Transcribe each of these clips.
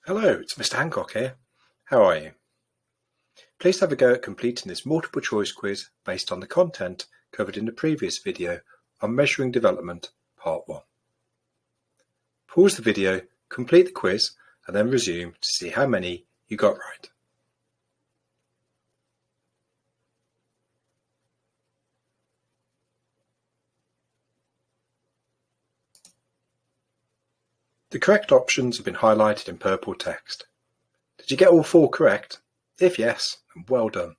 Hello, it's Mr. Hancock here. How are you? Please have a go at completing this multiple choice quiz based on the content covered in the previous video on Measuring Development, Part 1. Pause the video, complete the quiz, and then resume to see how many you got right. The correct options have been highlighted in purple text. Did you get all 4 correct? If yes, then well done.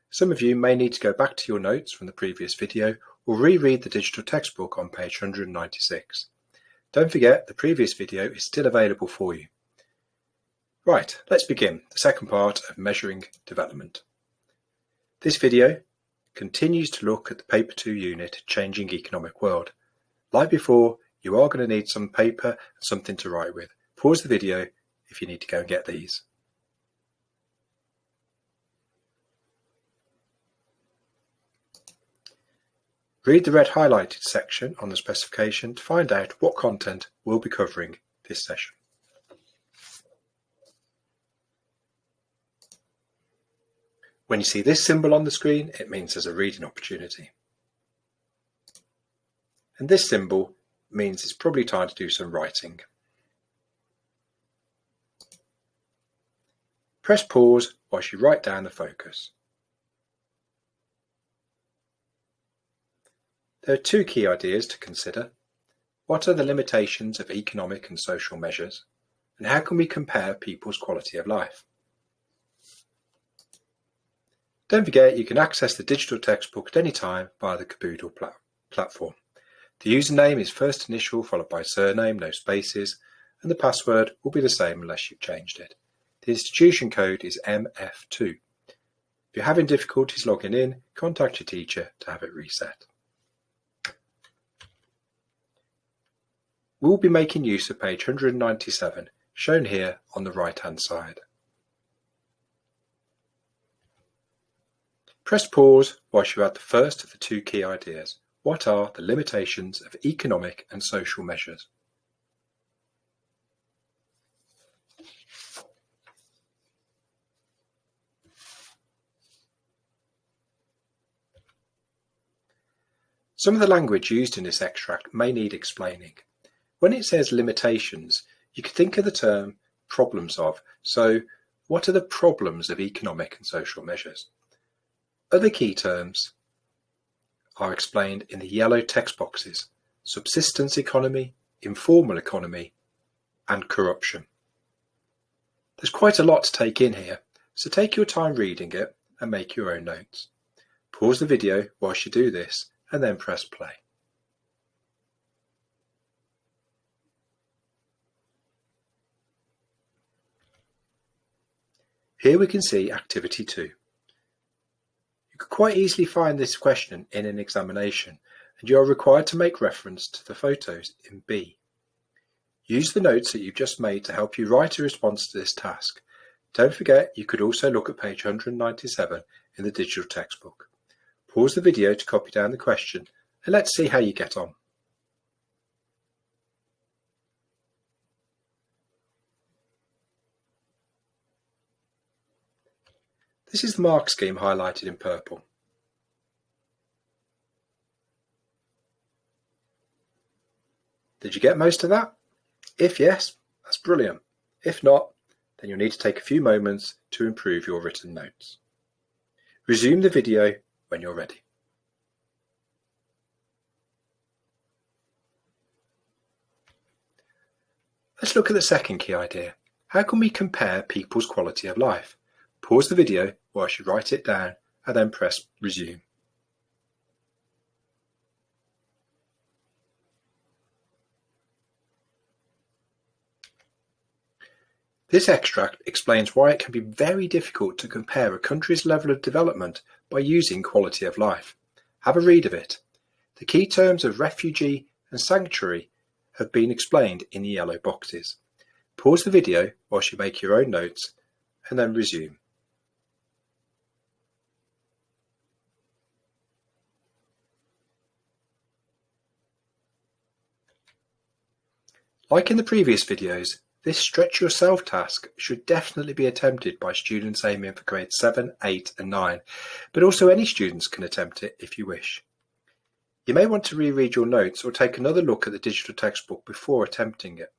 Some of you may need to go back to your notes from the previous video or reread the digital textbook on page 196. Don't forget the previous video is still available for you. Right, let's begin the second part of Measuring Development. This video continues to look at the Paper 2 unit, Changing Economic World. Like before, you are going to need some paper and something to write with. Pause the video if you need to go and get these. Read the red highlighted section on the specification to find out what content we'll be covering this session. When you see this symbol on the screen, it means there's a reading opportunity. And this symbol means it's probably time to do some writing. Press pause whilst you write down the focus. There are 2 key ideas to consider. What are the limitations of economic and social measures? And how can we compare people's quality of life? Don't forget you can access the digital textbook at any time via the Caboodle platform. The username is first initial followed by surname, no spaces, and the password will be the same unless you've changed it. The institution code is MF2. If you're having difficulties logging in, contact your teacher to have it reset. We'll be making use of page 197, shown here on the right-hand side. Press pause whilst you add the first of the 2 key ideas. What are the limitations of economic and social measures? Some of the language used in this extract may need explaining. When it says limitations, you could think of the term problems of. So, what are the problems of economic and social measures? Other key terms are explained in the yellow text boxes: subsistence economy, informal economy, and corruption. There's quite a lot to take in here, so take your time reading it and make your own notes. Pause the video whilst you do this and then press play. Here we can see activity 2. You could quite easily find this question in an examination, and you are required to make reference to the photos in B. Use the notes that you've just made to help you write a response to this task. Don't forget you could also look at page 197 in the digital textbook. Pause the video to copy down the question, and let's see how you get on. This is the mark scheme highlighted in purple. Did you get most of that? If yes, that's brilliant. If not, then you'll need to take a few moments to improve your written notes. Resume the video when you're ready. Let's look at the second key idea. How can we compare people's quality of life? Pause the video whilst you write it down and then press resume. This extract explains why it can be very difficult to compare a country's level of development by using quality of life. Have a read of it. The key terms of refugee and sanctuary have been explained in the yellow boxes. Pause the video whilst you make your own notes and then resume. Like in the previous videos, This Stretch Yourself task should definitely be attempted by students aiming for grades 7, 8 and 9, but also any students can attempt it if you wish. You may want to reread your notes or take another look at the digital textbook before attempting it.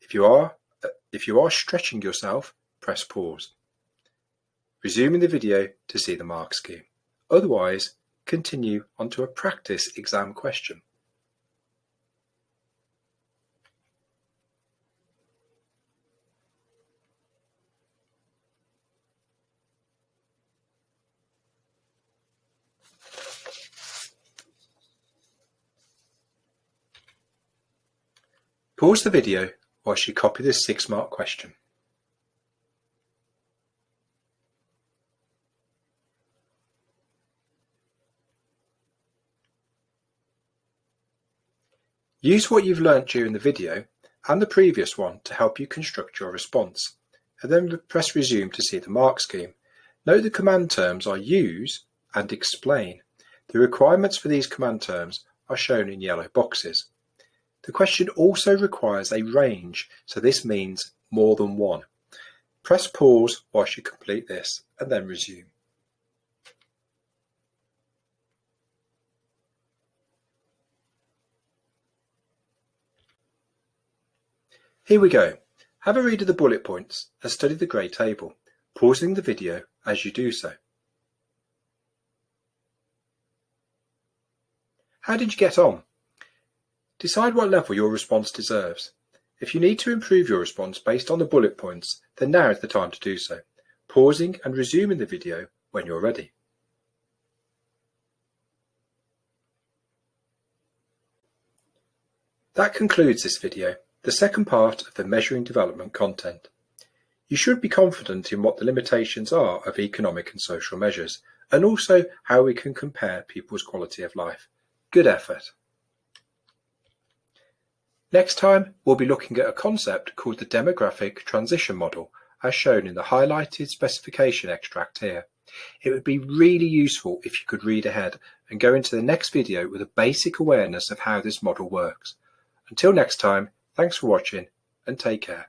If you are stretching yourself, press pause. Resuming the video to see the mark scheme. Otherwise, continue onto a practice exam question. Pause the video whilst you copy this 6-mark question. Use what you've learnt during the video and the previous one to help you construct your response, and then press resume to see the mark scheme. Note the command terms are use and explain. The requirements for these command terms are shown in yellow boxes. The question also requires a range, so this means more than one. Press pause whilst you complete this and then resume. Here we go. Have a read of the bullet points and study the grade table, pausing the video as you do so. How did you get on? Decide what level your response deserves. If you need to improve your response based on the bullet points, then now is the time to do so, pausing and resuming the video when you're ready. That concludes this video, the second part of the Measuring Development content. You should be confident in what the limitations are of economic and social measures, and also how we can compare people's quality of life. Good effort. Next time, we'll be looking at a concept called the demographic transition model, as shown in the highlighted specification extract here. It would be really useful if you could read ahead and go into the next video with a basic awareness of how this model works. Until next time, thanks for watching and take care.